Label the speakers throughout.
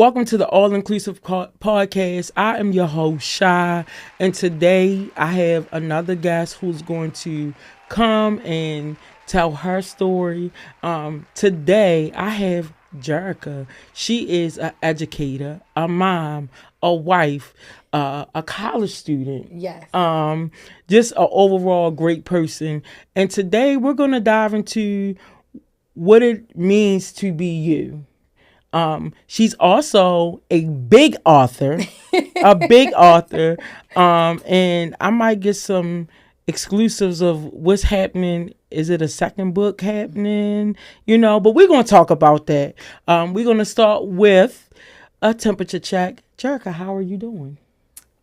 Speaker 1: Welcome to the All Inclusive Podcast. I am your host, Shy, and today I have another guest who's going to come and tell her story. Today I have Jeraka. She is an educator, a mom, a wife, a college student.
Speaker 2: Yes.
Speaker 1: Just an overall great person. And today we're going to dive into what it means to be you. She's also a big author, and I might get some exclusives of what's happening. Is it a second book happening? But we're going to talk about that. We're going to start with a temperature check. Jeraka, how are you doing?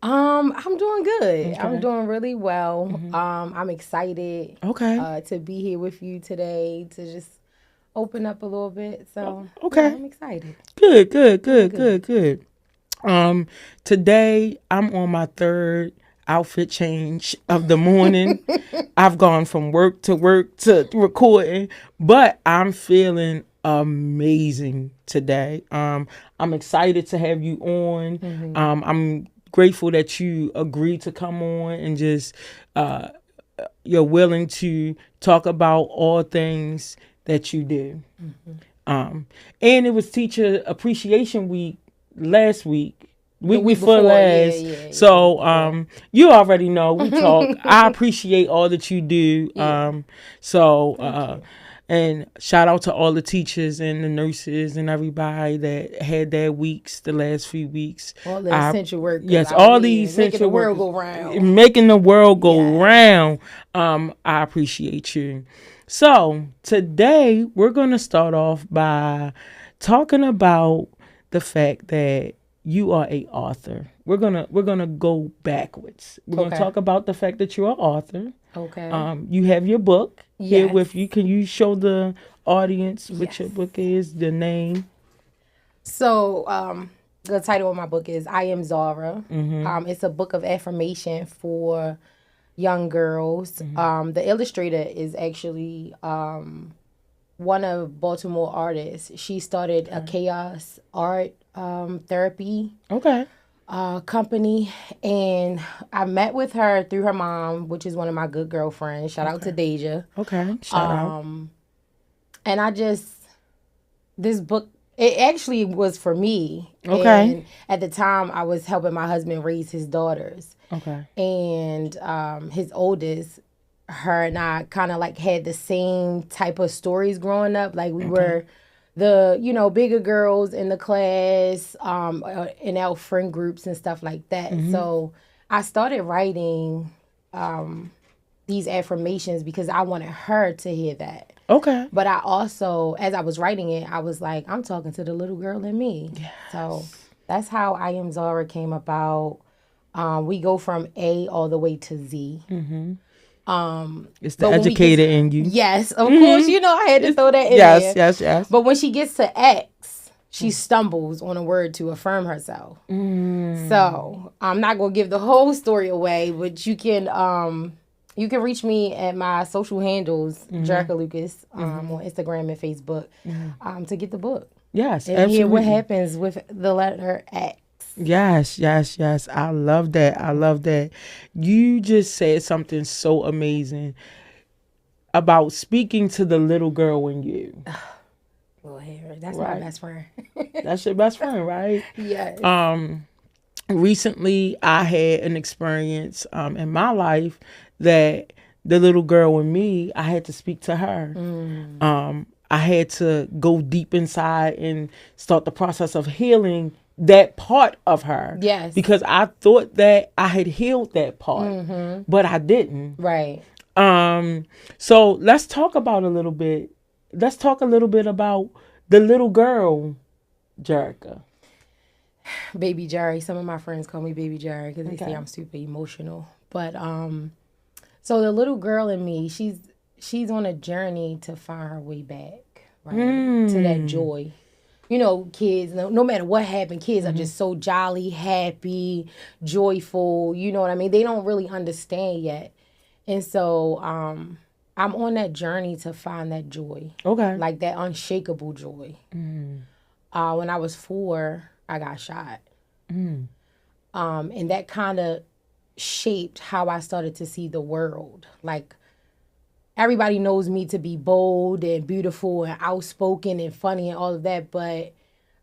Speaker 2: I'm doing good.
Speaker 1: Okay.
Speaker 2: I'm doing really well. I'm excited to be here with you today to just open up a little bit. So
Speaker 1: Okay.
Speaker 2: yeah, I'm excited.
Speaker 1: Good. Today I'm on my third outfit change of the morning. I've gone from work to recording, but I'm feeling amazing today. I'm excited to have you on. I'm grateful that you agreed to come on and just you're willing to talk about all things that you do. And it was Teacher Appreciation Week last week. Week before last.
Speaker 2: Yeah.
Speaker 1: So you already know we talk. I appreciate all that you do. And shout out to all the teachers and the nurses and everybody that had their weeks the last few weeks.
Speaker 2: All the essential work.
Speaker 1: Yes, all the essential
Speaker 2: making the world
Speaker 1: workers,
Speaker 2: go round.
Speaker 1: Making the world go round. I appreciate you. So today we're going to start off by talking about the fact that you are a author. We're gonna go backwards. We're gonna talk about the fact that you're an author.
Speaker 2: Okay.
Speaker 1: You have your book here
Speaker 2: Yes.
Speaker 1: with you. Can you show the audience what your book is, the name?
Speaker 2: So the title of my book is I Am Zara. It's a book of affirmation for young girls. The illustrator is actually one of Baltimore artists. She started a chaos art therapy company, and I met with her through her mom, which is one of my good girlfriends. Shout out to Deja.
Speaker 1: Shout out.
Speaker 2: And this book, it actually was for me.
Speaker 1: Okay.
Speaker 2: And at the time, I was helping my husband raise his daughters. And his oldest, her and I kind of like had the same type of stories growing up. Like we were the, bigger girls in the class, in our friend groups and stuff like that. So I started writing these affirmations because I wanted her to hear that. But I also, as I was writing it, I was like, I'm talking to the little girl in me.
Speaker 1: Yes.
Speaker 2: So that's how I Am Zara came about. We go from A all the way to Z.
Speaker 1: It's the educator in you.
Speaker 2: Yes, of course. I had to throw that in there.
Speaker 1: Yes.
Speaker 2: But when she gets to X, she stumbles on a word to affirm herself. So I'm not gonna give the whole story away, but you can reach me at my social handles, Jeraka Lucas, on Instagram and Facebook, to get the book.
Speaker 1: Yes,
Speaker 2: and
Speaker 1: absolutely.
Speaker 2: hear what happens with the letter X.
Speaker 1: Yes. I love that. You just said something so amazing about speaking to the little girl in you.
Speaker 2: Well, Harry, that's my best friend.
Speaker 1: That's your best friend, right?
Speaker 2: Yes.
Speaker 1: Recently, I had an experience in my life that the little girl in me, I had to speak to her. I had to go deep inside and start the process of healing that part of her.
Speaker 2: Yes.
Speaker 1: Because I thought that I had healed that part, but I didn't.
Speaker 2: Right.
Speaker 1: So let's talk about a little bit about the little girl, Jeraka.
Speaker 2: Baby Jerry. Some of my friends call me Baby Jerry because they say I'm super emotional. But so the little girl in me, she's on a journey to find her way back, right, to that joy. Kids, no matter what happened, kids are just so jolly, happy, joyful. You know what I mean? They don't really understand yet. And so I'm on that journey to find that joy. Like that unshakable joy. When I was 4, I got shot. And that kind of shaped how I started to see the world. Like, everybody knows me to be bold and beautiful and outspoken and funny and all of that, but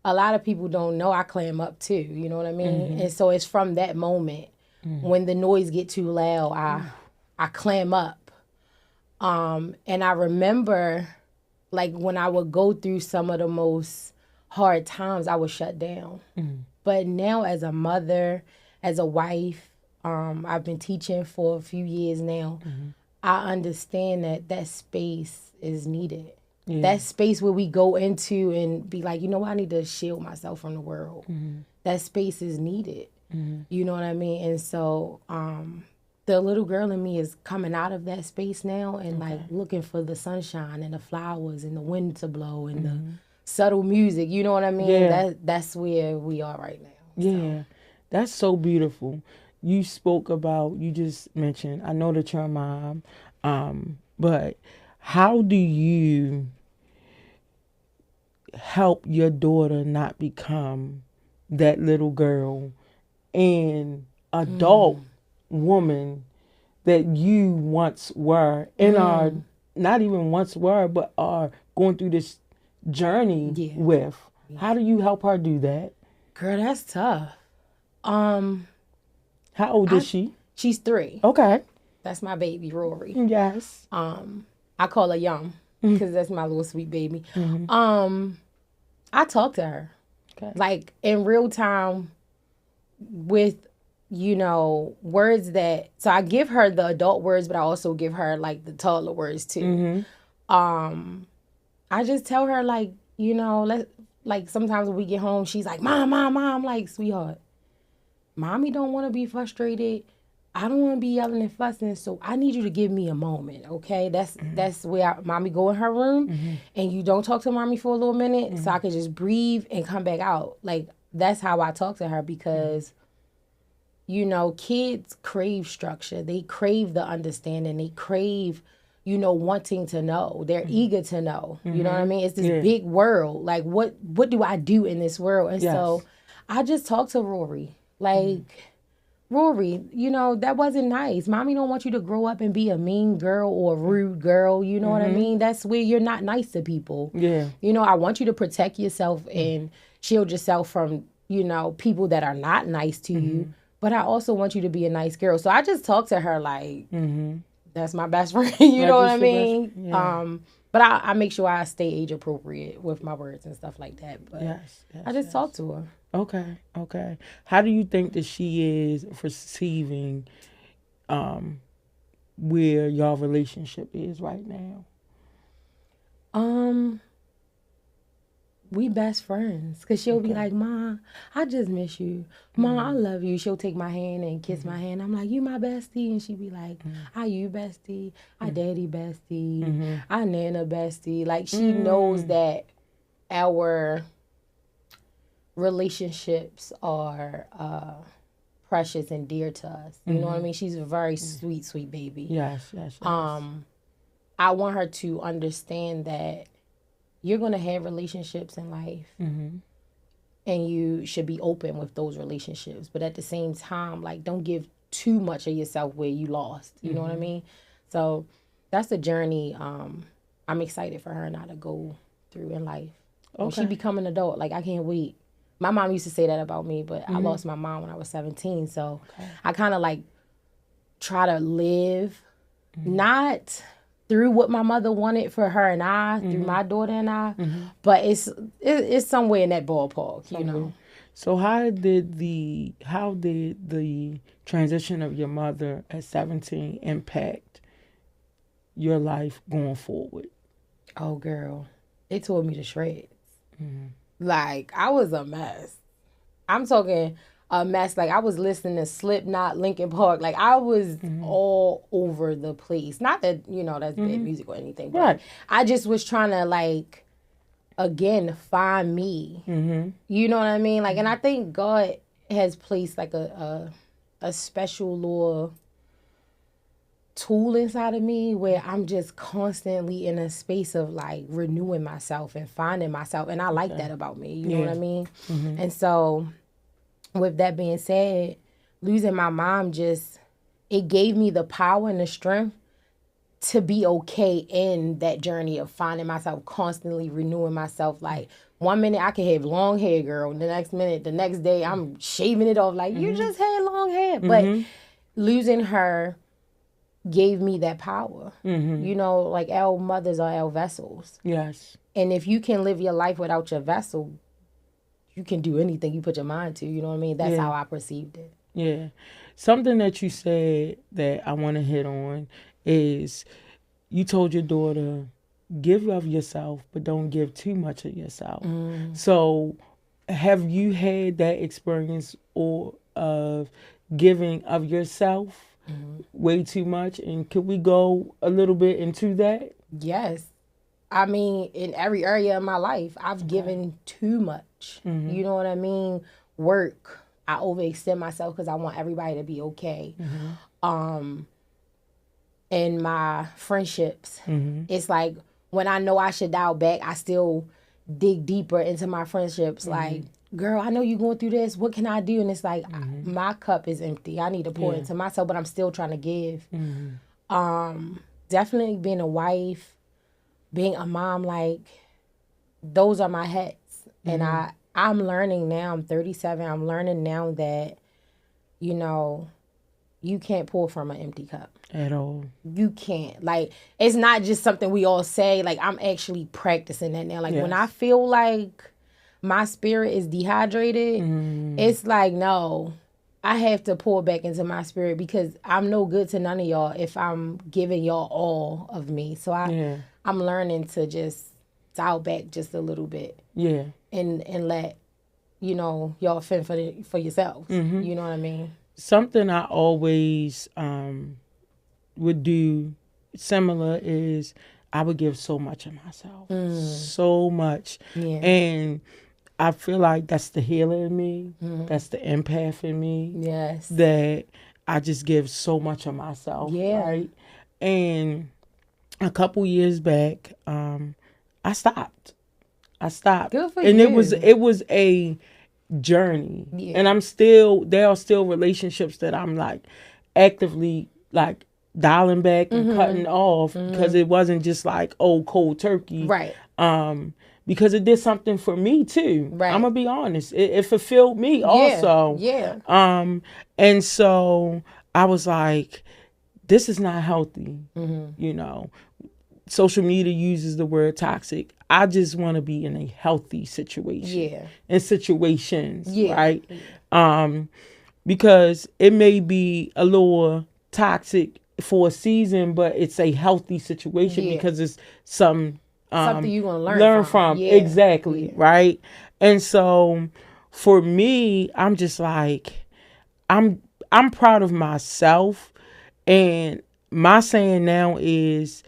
Speaker 2: a lot of people don't know I clam up too, you know what I mean? And so it's from that moment when the noise get too loud, I clam up. And I remember, like, when I would go through some of the most hard times, I would shut down. But now, as a mother, as a wife, I've been teaching for a few years now. I understand that space is needed. Yeah. That space where we go into and be like, you know what, I need to shield myself from the world. That space is needed. You know what I mean? And so the little girl in me is coming out of that space now and like looking for the sunshine and the flowers and the wind to blow and the subtle music. You know what I mean? Yeah. That's where we are right now.
Speaker 1: Yeah, so. That's so beautiful. You spoke about, you just mentioned, I know that you're a mom, but how do you help your daughter not become that little girl and adult woman that you once were and are not even once were, but are going through this journey with? How do you help her do that?
Speaker 2: Girl, that's tough.
Speaker 1: How old is she?
Speaker 2: She's 3.
Speaker 1: Okay.
Speaker 2: That's my baby, Rory.
Speaker 1: Yes.
Speaker 2: I call her Yum because that's my little sweet baby. I talk to her. Okay. Like, in real time with, you know, words that... So I give her the adult words, but I also give her, like, the toddler words, too. I just tell her, like, you know, like, sometimes when we get home, she's like, Mom. I'm like, sweetheart, Mommy don't want to be frustrated. I don't want to be yelling and fussing, so I need you to give me a moment, okay? That's where Mommy go in her room, and you don't talk to Mommy for a little minute, so I can just breathe and come back out. Like, that's how I talk to her because, you know, kids crave structure. They crave the understanding. They crave, you know, wanting to know. They're eager to know. You know what I mean? It's this big world. Like, what do I do in this world? And so I just talk to Rory. Like, Rory, you know, that wasn't nice. Mommy don't want you to grow up and be a mean girl or a rude girl. You know what I mean? That's where you're not nice to people. Yeah. You know, I want you to protect yourself and shield yourself from, you know, people that are not nice to you. But I also want you to be a nice girl. So I just talk to her like, that's my best friend. You know what I mean? Yeah. But I make sure I stay age appropriate with my words and stuff like that. But I just talk to her.
Speaker 1: Okay. How do you think that she is perceiving where your relationship is right now?
Speaker 2: We best friends. Because she'll be like, Ma, I just miss you. Ma, I love you. She'll take my hand and kiss my hand. I'm like, you my bestie? And she'll be like, are you bestie? I daddy bestie. I nana bestie. Like, she knows that our relationships are precious and dear to us. You know what I mean? She's a very sweet baby.
Speaker 1: Yes.
Speaker 2: I want her to understand that you're going to have relationships in life. And you should be open with those relationships. But at the same time, like, don't give too much of yourself where you lost. You know what I mean? So that's a journey I'm excited for her and I to go through in life. When she become an adult, like, I can't wait. My mom used to say that about me, but I lost my mom when I was 17. So I kind of, like, try to live not through what my mother wanted for her and I, through my daughter and I, but it's somewhere in that ballpark, you know.
Speaker 1: So how did the transition of your mother at 17 impact your life going forward?
Speaker 2: Oh, girl, it tore me to shreds. Like, I was a mess. I'm talking a mess. Like, I was listening to Slipknot, Linkin Park. Like, I was all over the place. Not that, you know, that's bad music or anything. But I just was trying to, like, again, find me. You know what I mean? Like, and I think God has placed, like, a special little tool inside of me where I'm just constantly in a space of like renewing myself and finding myself. And I like that about me. You know what I mean? Mm-hmm. And so with that being said, losing my mom it gave me the power and the strength to be okay in that journey of finding myself, constantly renewing myself. Like, one minute I can have long hair, girl. The next day I'm shaving it off. Like, you just had long hair. But losing her gave me that power. You know, like, our mothers are our vessels.
Speaker 1: Yes.
Speaker 2: And if you can live your life without your vessel, you can do anything you put your mind to. You know what I mean? That's how I perceived it.
Speaker 1: Yeah. Something that you said that I want to hit on is you told your daughter, give of yourself, but don't give too much of yourself. So have you had that experience or of giving of yourself way too much? And could we go a little bit into that?
Speaker 2: Yes. I mean, in every area of my life, I've given too much. You know what I mean? Work, I overextend myself because I want everybody to be okay. In my friendships, it's like when I know I should dial back, I still dig deeper into my friendships. Like, girl, I know you're going through this. What can I do? And it's like, my cup is empty. I need to pour into myself, but I'm still trying to give. Definitely being a wife, being a mom, like, those are my hats. And I'm learning now, I'm 37, I'm learning now that, you know, you can't pour from an empty cup.
Speaker 1: At all.
Speaker 2: You can't. Like, it's not just something we all say. Like, I'm actually practicing that now. Like, when I feel like my spirit is dehydrated, it's like, no, I have to pour back into my spirit because I'm no good to none of y'all if I'm giving y'all all of me. So I'm learning to just dial back just a little bit.
Speaker 1: Yeah.
Speaker 2: And let, you know, y'all fend for yourselves. You know what I mean?
Speaker 1: Something I always would do similar is I would give so much of myself. So much. Yeah. And I feel like that's the healer in me. That's the empath in me.
Speaker 2: Yes.
Speaker 1: That I just give so much of myself. Yeah. Right? And a couple years back, I stopped.
Speaker 2: Good for
Speaker 1: and
Speaker 2: you.
Speaker 1: It was a journey. Yeah. And there are still relationships that I'm like actively like dialing back and cutting off because it wasn't just like cold turkey.
Speaker 2: Right.
Speaker 1: Because it did something for me too. Right. I'm gonna be honest. It fulfilled me also.
Speaker 2: Yeah.
Speaker 1: And so I was like, this is not healthy. You know, social media uses the word toxic. I just want to be in a healthy situation. Yeah. In situations. Yeah. Right. Because it may be a little toxic for a season, but it's a healthy situation because it's something
Speaker 2: you're going to learn from.
Speaker 1: Yeah. Exactly. Yeah. Right. And so for me, I'm just like, I'm proud of myself. And my saying now is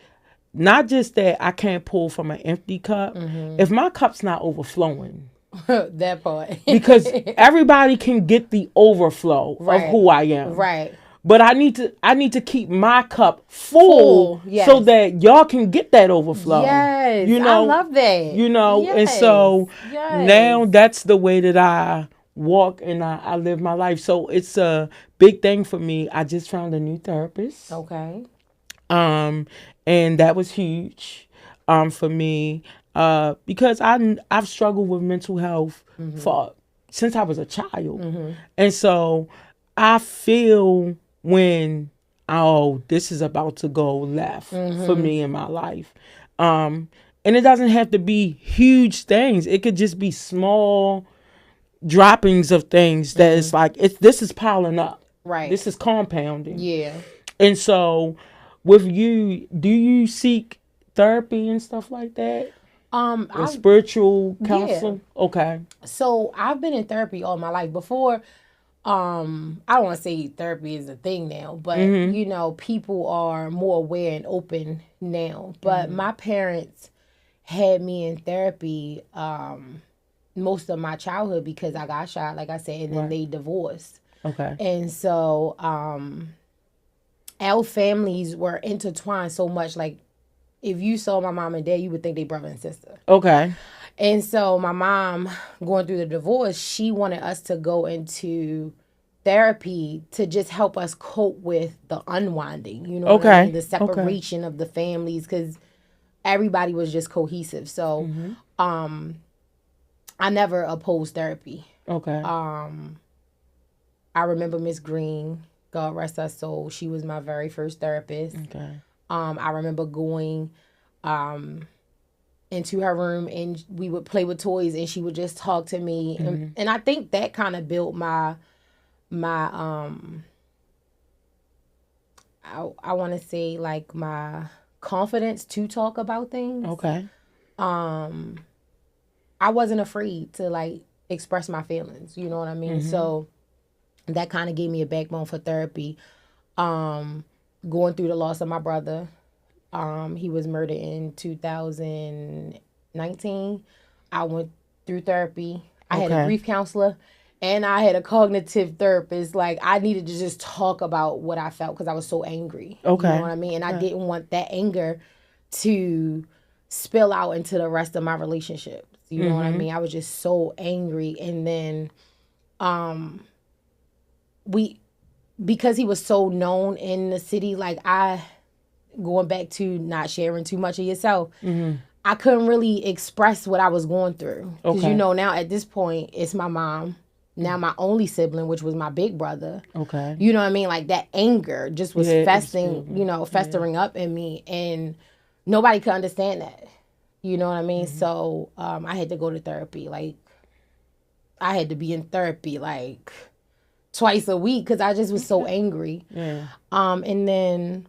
Speaker 1: not just that I can't pull from an empty cup. If my cup's not overflowing.
Speaker 2: That part.
Speaker 1: Because everybody can get the overflow of who I am. Right. But I need to keep my cup full so that y'all can get that overflow.
Speaker 2: Yes. You know, I love that.
Speaker 1: You know, and so now that's the way that I walk and I live my life. So it's a big thing for me. I just found a new therapist.
Speaker 2: Okay.
Speaker 1: And that was huge for me because I've struggled with mental health since I was a child. And so I feel when this is about to go left for me in my life. And it doesn't have to be huge things. It could just be small droppings of things that it's like this is piling up. Right. This is compounding. Yeah. And so with you, do you seek therapy and stuff like that? Or spiritual counseling? Yeah. Okay.
Speaker 2: So I've been in therapy all my life. Before, I don't want to say therapy is a thing now, but you know, people are more aware and open now. But my parents had me in therapy most of my childhood because I got shot, like I said, and then they divorced. Okay. And so our families were intertwined so much. Like, if you saw my mom and dad, you would think they brother and sister.
Speaker 1: Okay.
Speaker 2: And so my mom, going through the divorce, she wanted us to go into therapy to just help us cope with the unwinding, you know what I mean? The separation of the families, because everybody was just cohesive. So I never opposed therapy.
Speaker 1: Okay.
Speaker 2: I remember Miss Green, God rest her soul, she was my very first therapist.
Speaker 1: Okay.
Speaker 2: I remember going into her room and we would play with toys and she would just talk to me. And I think that kind of built my I want to say like my confidence to talk about things.
Speaker 1: Okay.
Speaker 2: I wasn't afraid to like express my feelings, you know what I mean? So that kind of gave me a backbone for therapy. Going through the loss of my brother. He was murdered in 2019. I went through therapy. I had a grief counselor and I had a cognitive therapist. Like, I needed to just talk about what I felt because I was so angry.
Speaker 1: Okay.
Speaker 2: You know what I mean? And I didn't want that anger to spill out into the rest of my relationships. You know what I mean? I was just so angry. And then because he was so known in the city, like going back to not sharing too much of yourself, I couldn't really express what I was going through. Because, you know, now at this point, it's my mom. Now my only sibling, which was my big brother. Okay. You know what I mean? Like, that anger just was festering up in me. And nobody could understand that. You know what I mean? So I had to go to therapy. Like, I had to be in therapy, like, twice a week because I just was so angry. Yeah. And then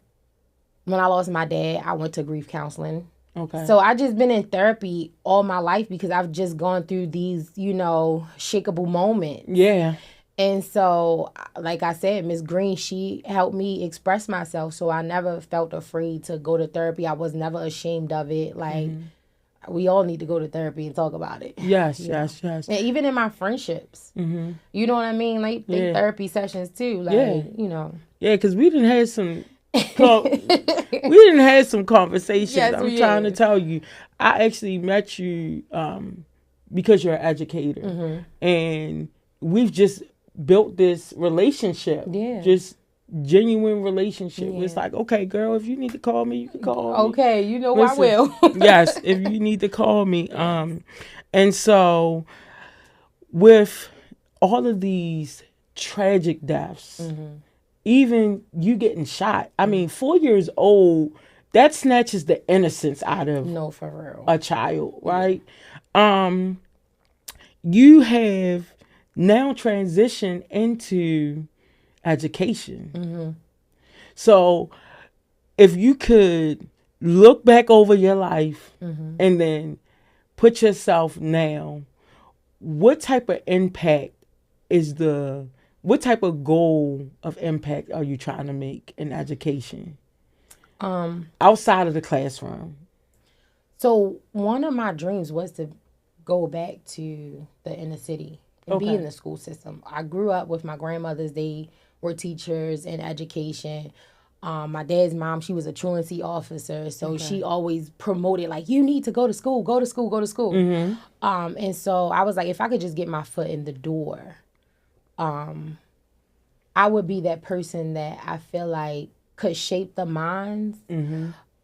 Speaker 2: when I lost my dad, I went to grief counseling. Okay. So I just been in therapy all my life because I've just gone through these, you know, shakeable moments. Yeah. And so, like I said, Miss Green, she helped me express myself. So I never felt afraid to go to therapy. I was never ashamed of it. Like, we all need to go to therapy and talk about it.
Speaker 1: Yes.
Speaker 2: And even in my friendships, you know what I mean? Like, therapy sessions too. Like, you know.
Speaker 1: Yeah, because we didn't have some... we didn't have some conversations. Yes, I'm trying to tell you. I actually met you because you're an educator. And we've just built this relationship. Yeah. Just genuine relationship. Yeah. It's like, okay, girl, if you need to call me, you can call me.
Speaker 2: Okay, you know. Listen, I will.
Speaker 1: Yes, if you need to call me. And so with all of these tragic deaths, even you getting shot. I mean, 4 years old, that snatches the innocence out of
Speaker 2: for real.
Speaker 1: A child, right? You have now transitioned into education. So if you could look back over your life and then put yourself now, what type of impact what type of goal of impact are you trying to make in education? Outside of the classroom.
Speaker 2: So one of my dreams was to go back to the inner city and be in the school system. I grew up with my grandmothers. They were teachers in education. My dad's mom, she was a truancy officer. So she always promoted, like, you need to go to school, go to school, go to school. And so I was like, if I could just get my foot in the door, I would be that person that I feel like could shape the minds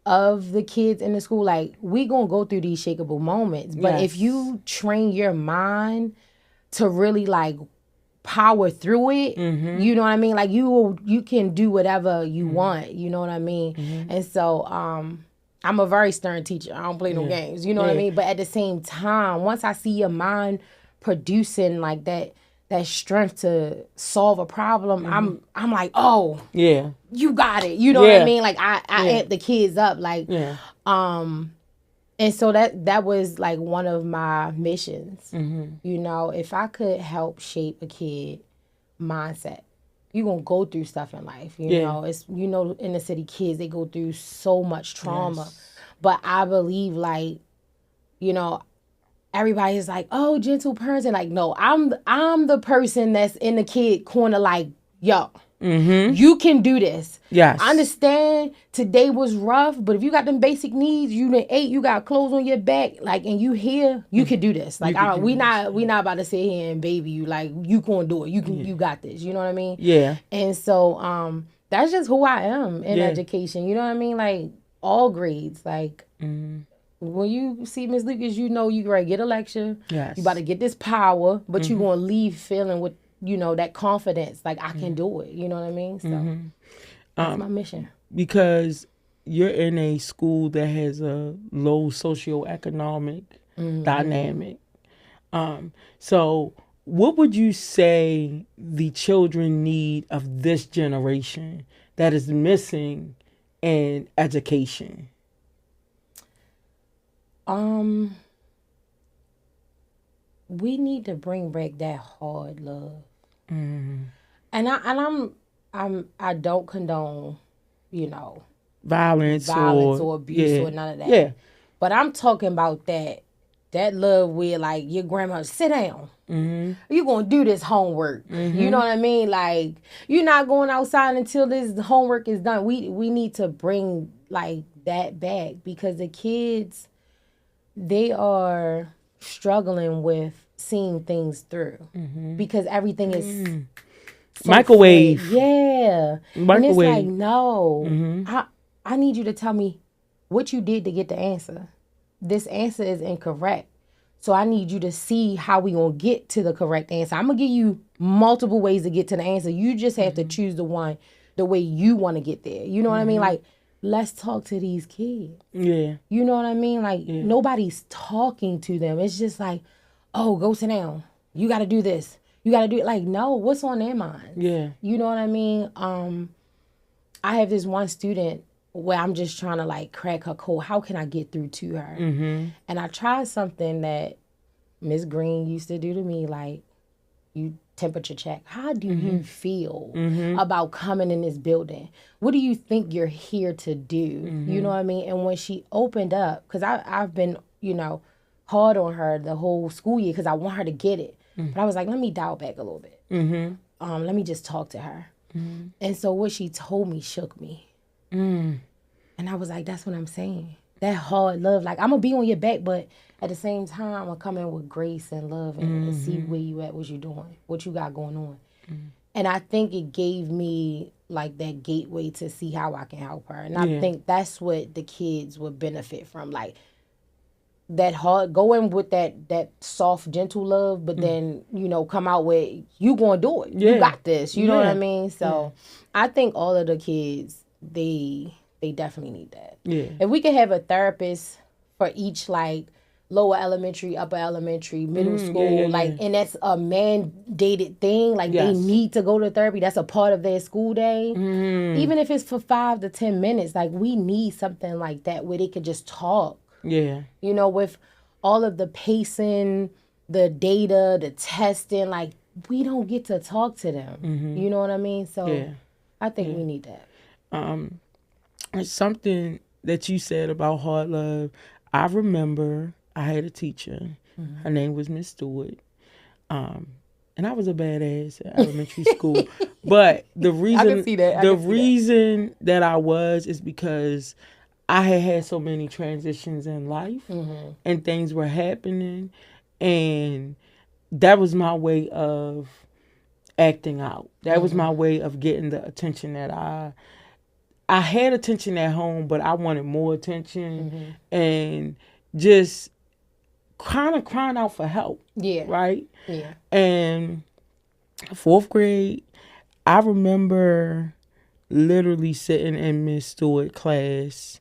Speaker 2: of the kids in the school. Like, we gonna go through these shakeable moments, but if you train your mind to really like power through it, you know what I mean? Like, you can do whatever you want, you know what I mean? And so I'm a very stern teacher. I don't play no games, you know what I mean? But at the same time, once I see your mind producing like that strength to solve a problem, I'm like, oh, yeah, you got it. You know what I mean? Like, I amp the kids up, like, and so that was like one of my missions. You know, if I could help shape a kid mindset, you're gonna go through stuff in life. You know, it's, you know, inner city kids, they go through so much trauma, but I believe, like, you know, everybody's like, oh, gentle person. Like, no, I'm the person that's in the kid corner, like, yo, You can do this.
Speaker 1: Yes.
Speaker 2: I understand today was rough, but if you got them basic needs, you done ate, you got clothes on your back, like, and you here, you can do this. Like, we not about to sit here and baby you. Like, you gonna do it. You got this. You know what I mean?
Speaker 1: Yeah.
Speaker 2: And so, that's just who I am in education. You know what I mean? Like, all grades. Like, when you see Miss Lucas, you know you ready to get a lecture.
Speaker 1: Yes.
Speaker 2: You about to get this power, but you gonna leave feeling with, you know, that confidence. Like, I can do it. You know what I mean? So that's my mission.
Speaker 1: Because you're in a school that has a low socioeconomic dynamic. So what would you say the children need of this generation that is missing in education?
Speaker 2: We need to bring back that hard love. And I don't condone, you know,
Speaker 1: violence
Speaker 2: or abuse or none of that.
Speaker 1: Yeah.
Speaker 2: But I'm talking about that love where, like, your grandma, sit down. You're going to do this homework. You know what I mean? Like, you're not going outside until this homework is done. We need to bring, like, that back, because the kids, they are struggling with seeing things through because everything is so
Speaker 1: microwave.
Speaker 2: Flat. Yeah.
Speaker 1: Microwave.
Speaker 2: And it's like, no, I need you to tell me what you did to get the answer. This answer is incorrect. So I need you to see how we gonna get to the correct answer. I'm gonna give you multiple ways to get to the answer. You just have to choose the way you want to get there. You know what I mean? Like, let's talk to these kids.
Speaker 1: Yeah.
Speaker 2: You know what I mean? Like, nobody's talking to them. It's just like, oh, go sit down. You got to do this. You got to do it. Like, no, what's on their mind?
Speaker 1: Yeah.
Speaker 2: You know what I mean? I have this one student where I'm just trying to, like, crack her code. How can I get through to her? And I tried something that Miss Green used to do to me, like, you temperature check. How do you feel about coming in this building? What do you think you're here to do? You know what I mean? And when she opened up, because I've been, you know, hard on her the whole school year because I want her to get it. But I was like, let me dial back a little bit. Let me just talk to her. And so what she told me shook me. And I was like, that's what I'm saying. That hard love. Like, I'm going to be on your back, but at the same time, I'm going to come in with grace and love and see where you at, what you doing, what you got going on. And I think it gave me, like, that gateway to see how I can help her. And I think that's what the kids would benefit from. Like, that hard, going with that soft, gentle love, but then, you know, come out with, you going to do it. You got this. You know what I mean? So I think all of the kids, they definitely need that.
Speaker 1: Yeah.
Speaker 2: If we could have a therapist for each, like, lower elementary, upper elementary, middle school, like, and that's a mandated thing. Like, they need to go to therapy. That's a part of their school day. Even if it's for 5 to 10 minutes, like, we need something like that where they could just talk.
Speaker 1: Yeah.
Speaker 2: You know, with all of the pacing, the data, the testing, like, we don't get to talk to them. You know what I mean? So I think we need that.
Speaker 1: It's something that you said about hard love. I remember I had a teacher. Her name was Miss Stewart. And I was a badass at elementary school. But the reason
Speaker 2: I can see that.
Speaker 1: reason that I was is because I had so many transitions in life and things were happening, and that was my way of acting out. That was my way of getting the attention that I had attention at home, but I wanted more attention and just kind of crying out for help.
Speaker 2: Yeah.
Speaker 1: Right?
Speaker 2: Yeah.
Speaker 1: And 4th grade, I remember literally sitting in Miss Stewart class,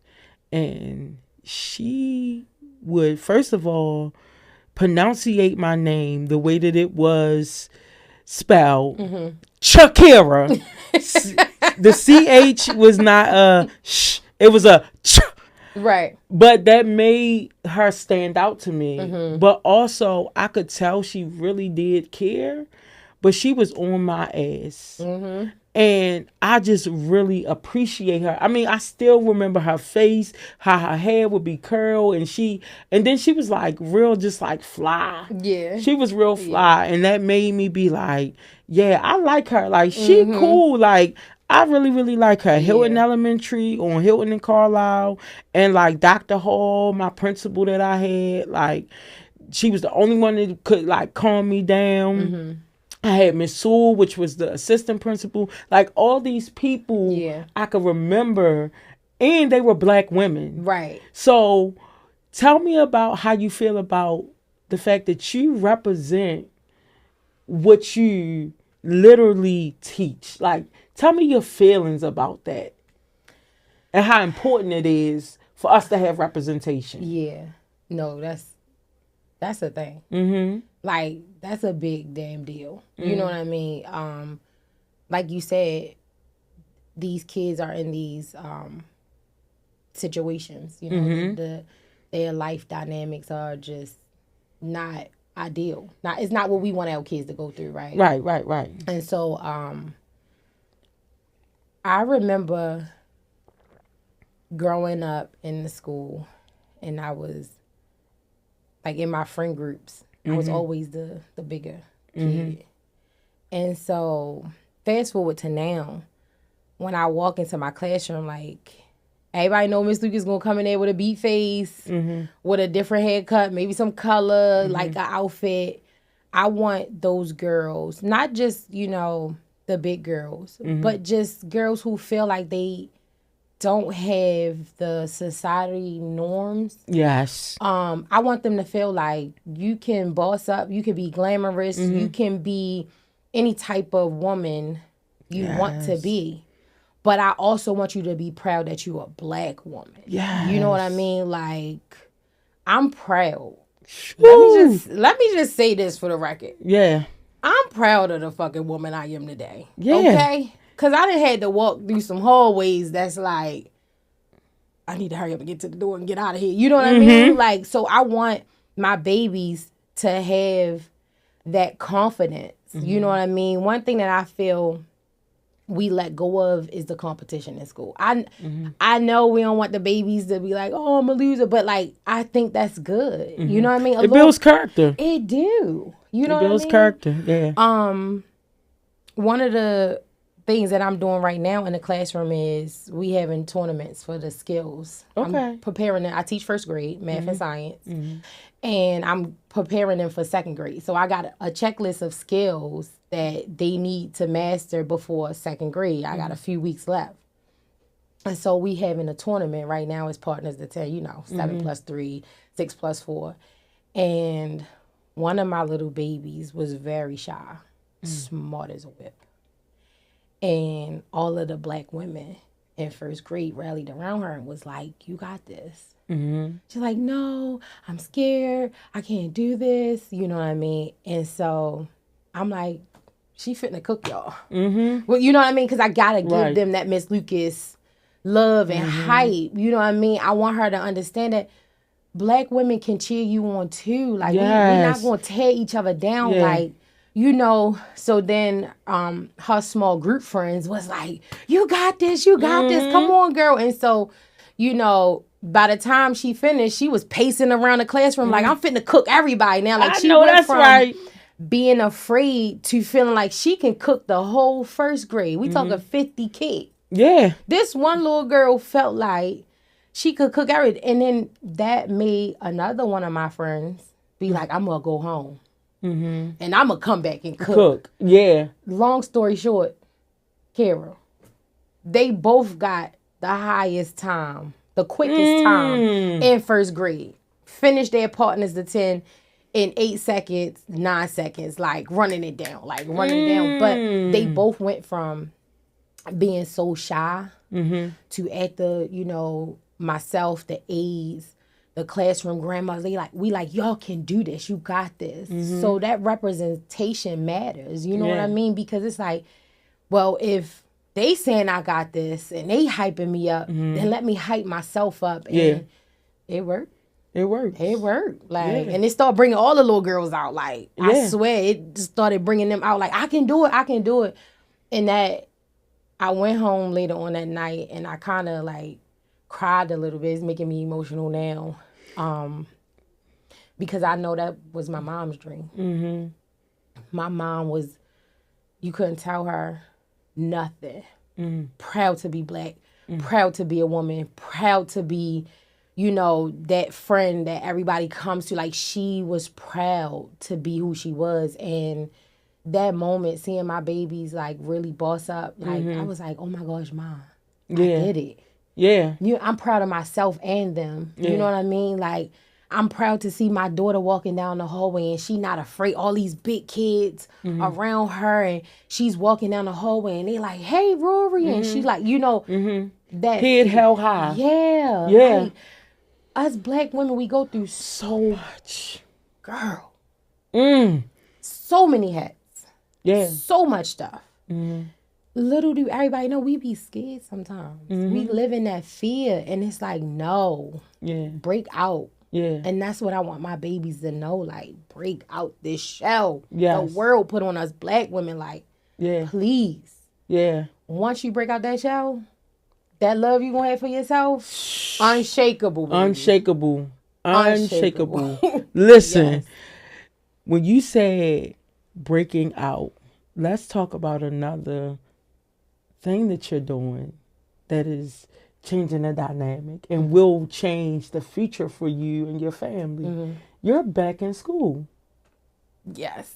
Speaker 1: and she would, first of all, pronunciate my name the way that it was spelled. Shakira. The CH was not a sh, it was a ch.
Speaker 2: Right.
Speaker 1: But that made her stand out to me. But also, I could tell she really did care. but she was on my ass.
Speaker 2: Mm-hmm.
Speaker 1: And I just really appreciate her. I mean, I still remember her face, how her hair would be curled, and then she was like real, just like fly.
Speaker 2: Yeah.
Speaker 1: She was real fly, and that made me be like, yeah, I like her. Like, she cool. Like, I really, really like her. Hilton Elementary on Hilton and Carlisle, and like Dr. Hall, my principal that I had, like, she was the only one that could like calm me down.
Speaker 2: Mm-hmm.
Speaker 1: I had Miss Sewell, which was the assistant principal. Like, all these people I could remember, and they were black women.
Speaker 2: Right.
Speaker 1: So tell me about how you feel about the fact that you represent what you literally teach. Like, tell me your feelings about that and how important it is for us to have representation.
Speaker 2: Yeah. No, that's a thing.
Speaker 1: Mm-hmm.
Speaker 2: Like, that's a big damn deal. You know what I mean? Like you said, these kids are in these situations. You know, their life dynamics are just not ideal. It's not what we want our kids to go through, right?
Speaker 1: Right.
Speaker 2: And so I remember growing up in the school, and I was like in my friend groups. I was always the bigger kid. And so fast forward to now, when I walk into my classroom, like, everybody know Miss Lucas gonna come in there with a beat face, with a different haircut, maybe some color, like an outfit. I want those girls, not just, you know, the big girls, but just girls who feel like they don't have the society norms.
Speaker 1: Yes.
Speaker 2: I want them to feel like you can boss up, you can be glamorous, you can be any type of woman you want to be. But I also want you to be proud that you're a black woman.
Speaker 1: Yes.
Speaker 2: You know what I mean? Like, I'm proud. Let me just say this for the record.
Speaker 1: Yeah.
Speaker 2: I'm proud of the fucking woman I am today.
Speaker 1: Yeah.
Speaker 2: Okay? Because I done had to walk through some hallways that's like, I need to hurry up and get to the door and get out of here. You know what I mean? Like, so I want my babies to have that confidence. You know what I mean? One thing that I feel we let go of is the competition in school. I know we don't want the babies to be like, oh, I'm a loser, but like, I think that's good. You know what I mean?
Speaker 1: It builds character.
Speaker 2: It do. You know what I mean?
Speaker 1: It builds character. Yeah.
Speaker 2: One of the things that I'm doing right now in the classroom is we having tournaments for the skills.
Speaker 1: Okay.
Speaker 2: I'm preparing them. I teach first grade, math and science. And I'm preparing them for second grade. So I got a checklist of skills that they need to master before second grade. I got a few weeks left. And so we having a tournament right now as partners to tell, 7 plus 3, 6 plus 4. And one of my little babies was very shy, smart as a whip. And all of the black women in first grade rallied around her and was like, you got this. She's like, no, I'm scared. I can't do this. You know what I mean? And so I'm like, she finna cook y'all. Well, you know what I mean? Because I got to give them that Miss Lucas love and hype. You know what I mean? I want her to understand that black women can cheer you on too. Like, we're not going to tear each other down. Like, so then her small group friends was like, you got this, come on, girl. And so, by the time she finished, she was pacing around the classroom like, I'm finna cook everybody now. Like, she went from being afraid to feeling like she can cook the whole first grade. We talking 50 kids.
Speaker 1: Yeah.
Speaker 2: This one little girl felt like she could cook everything. And then that made another one of my friends be like, I'm going to go home. And I'm going to come back and cook.
Speaker 1: Yeah.
Speaker 2: Long story short, Kara, they both got the highest time, the quickest time in first grade. Finished their partners to 10 in 8 seconds, 9 seconds, like running it down. But they both went from being so shy to at the, myself, the aides, the classroom grandmothers, we like, y'all can do this. You got this. So that representation matters. You know what I mean? Because it's like, well, if they saying I got this and they hyping me up, then let me hype myself up. And it worked.
Speaker 1: It works.
Speaker 2: It worked. Like, and it started bringing all the little girls out. Like, I swear, it just started bringing them out. Like, I can do it. And that, I went home later on that night, and I kind of, like, cried a little bit. It's making me emotional now. Because I know that was my mom's dream. Mm-hmm. My mom was, you couldn't tell her nothing. Proud to be black. Proud to be a woman. Proud to be, you know, that friend that everybody comes to. Like, she was proud to be who she was. And that moment, seeing my babies, like, really boss up, like, I was like, oh my gosh, Mom, I did it.
Speaker 1: Yeah.
Speaker 2: I'm proud of myself and them. You know what I mean? Like, I'm proud to see my daughter walking down the hallway and she not afraid. All these big kids around her, and she's walking down the hallway and they like, hey, Rory. And she's like, you know, that
Speaker 1: head held high.
Speaker 2: Yeah. Like, us black women, we go through so much. Girl. So many hats. Yeah. So much stuff. Little do everybody know, we be scared sometimes. We live in that fear, and it's like, no. Yeah. Break out. Yeah. And that's what I want my babies to know, like, break out this shell. Yes. The world put on us black women, like, please. Yeah. Once you break out that shell, that love you gonna have for yourself, unshakable, baby.
Speaker 1: Unshakable. Listen, when you said breaking out, let's talk about another thing that you're doing that is changing the dynamic and will change the future for you and your family. You're back in school.
Speaker 2: Yes.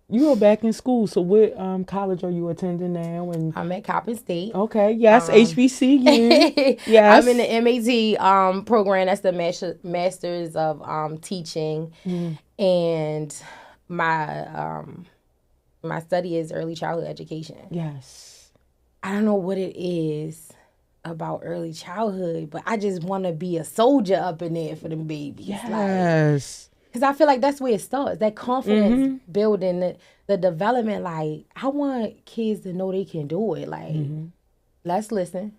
Speaker 1: You are back in school. So what college are you attending now? And
Speaker 2: I'm at Coppin State.
Speaker 1: Okay. Yes. HBCU. Yes.
Speaker 2: I'm in the MAT program. That's the Masters of Teaching. And my my study is early childhood education. Yes. I don't know what it is about early childhood, but I just want to be a soldier up in there for them babies. Yes. Because I feel like that's where it starts. That confidence building, the development. Like, I want kids to know they can do it. Like, let's listen,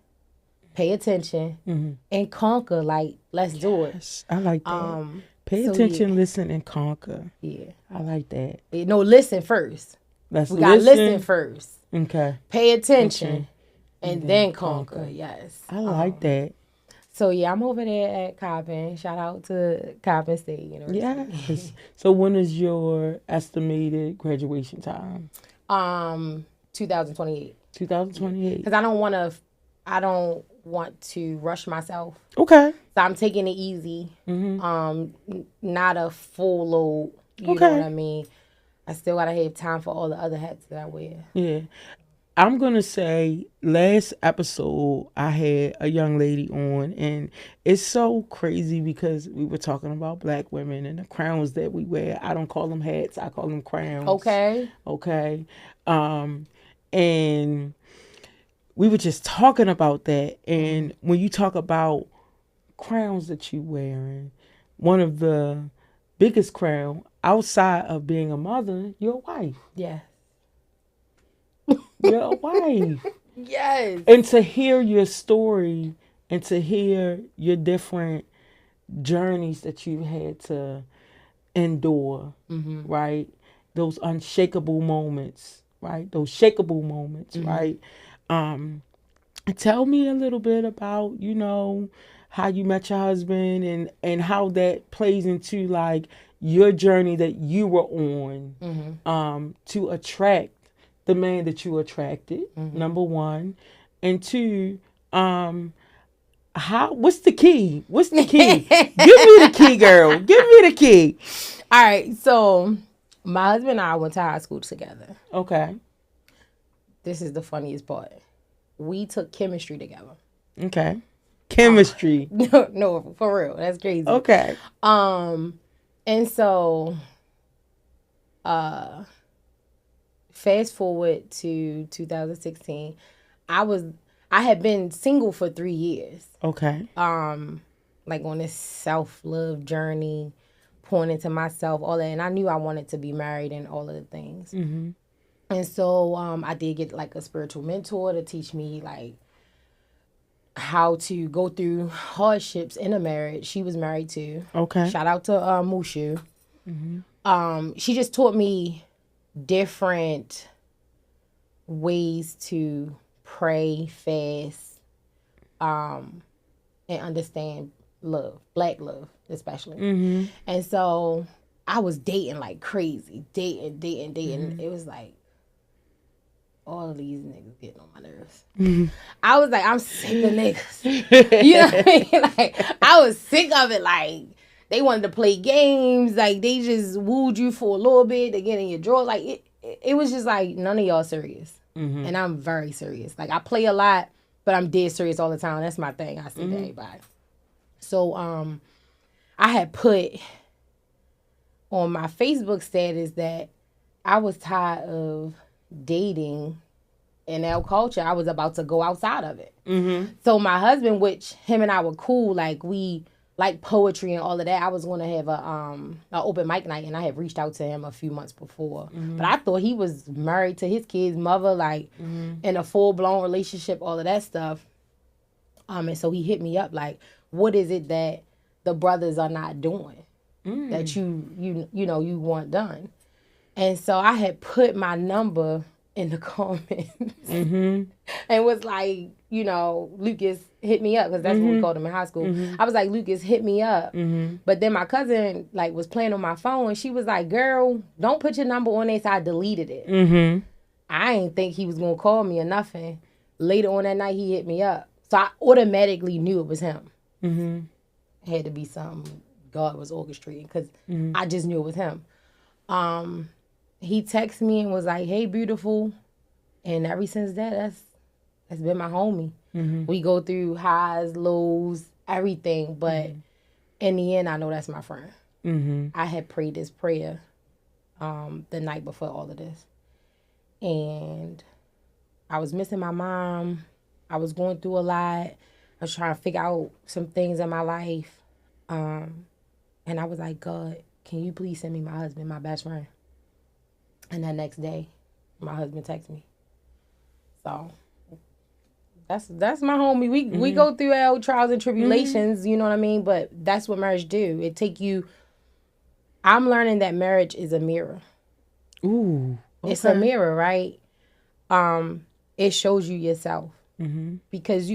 Speaker 2: pay attention, and conquer. Like, let's do it.
Speaker 1: I like that. Pay attention, listen, and conquer. Yeah. I like that.
Speaker 2: No, listen first. We got to listen first. Okay. Pay attention and then conquer. Yes.
Speaker 1: I like that.
Speaker 2: So, yeah, I'm over there at Coppin. Shout out to Coppin State University.
Speaker 1: Yes. So, when is your estimated graduation time?
Speaker 2: 2028.
Speaker 1: 2028.
Speaker 2: Because I don't want to rush myself. Okay. So, I'm taking it easy. Not a full load. You know what I mean? I still got to have time for all the other hats that I wear.
Speaker 1: Yeah. I'm going to say last episode I had a young lady on, and it's so crazy because we were talking about black women and the crowns that we wear. I don't call them hats. I call them crowns. Okay. And we were just talking about that. And when you talk about crowns that you wearing, one of the biggest crown outside of being a mother, you're a wife. Yeah. You're a wife. Yes. And to hear your story and to hear your different journeys that you had to endure, right? Those unshakable moments, right? Those shakeable moments, right? Tell me a little bit about, you know, how you met your husband and how that plays into, like, your journey that you were on to attract the man that you attracted, number one. And two, what's the key? What's the key? Give me the key, girl. Give me the key.
Speaker 2: All right. So my husband and I went to high school together. Okay. This is the funniest part. We took chemistry together.
Speaker 1: Okay. Chemistry.
Speaker 2: No, for real. That's crazy. Okay. And so, fast forward to 2016, I had been single for 3 years. Okay. Like on this self-love journey, pouring into myself, all that, and I knew I wanted to be married and all of the things. And so, I did get like a spiritual mentor to teach me like how to go through hardships in a marriage. She was married too.
Speaker 1: Okay.
Speaker 2: Shout out to Mushu. She just taught me different ways to pray, fast, and understand love, black love especially. And so I was dating like crazy, dating. It was like all of these niggas getting on my nerves. I was like, I'm sick of niggas. You know what I mean? Like, I was sick of it. Like, they wanted to play games. Like, they just wooed you for a little bit. They get in your drawer. Like, it was just like, none of y'all serious. And I'm very serious. Like, I play a lot, but I'm dead serious all the time. That's my thing. I say to everybody. So, I had put on my Facebook status that I was tired of dating in our culture. I was about to go outside of it. So my husband, which him and I were cool, like we like poetry and all of that. I was going to have a open mic night, and I had reached out to him a few months before. But I thought he was married to his kid's mother, like in a full blown relationship, all of that stuff. And so he hit me up like, what is it that the brothers are not doing that you want done? And so I had put my number in the comments and was like, Lucas, hit me up, because that's what we called him in high school. I was like, Lucas, hit me up. But then my cousin like was playing on my phone, and she was like, girl, don't put your number on there. So I deleted it. I didn't think he was going to call me or nothing. Later on that night, he hit me up. So I automatically knew it was him. It had to be something God was orchestrating, because I just knew it was him. He texted me and was like, hey, beautiful. And ever since that's been my homie. We go through highs, lows, everything. But in the end, I know that's my friend. I had prayed this prayer the night before all of this. And I was missing my mom. I was going through a lot. I was trying to figure out some things in my life. And I was like, God, can you please send me my husband, my best friend? And that next day, my husband texted me. So that's my homie. We go through our trials and tribulations, you know what I mean? But that's what marriage do. It take you. I'm learning that marriage is a mirror.
Speaker 1: Ooh, okay.
Speaker 2: It's a mirror, right? It shows you yourself, because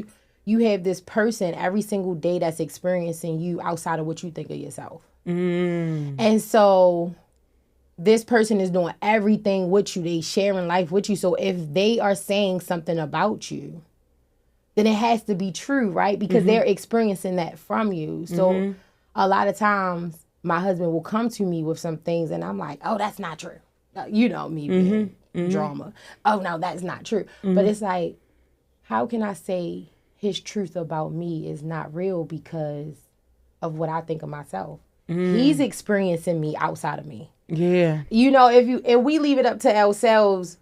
Speaker 2: you have this person every single day that's experiencing you outside of what you think of yourself. And so this person is doing everything with you. They sharing life with you. So if they are saying something about you, then it has to be true, right? Because they're experiencing that from you. So a lot of times my husband will come to me with some things, and I'm like, oh, that's not true. You know me being drama. Oh, no, that's not true. But it's like, how can I say his truth about me is not real because of what I think of myself? He's experiencing me outside of me.
Speaker 1: Yeah.
Speaker 2: If we leave it up to ourselves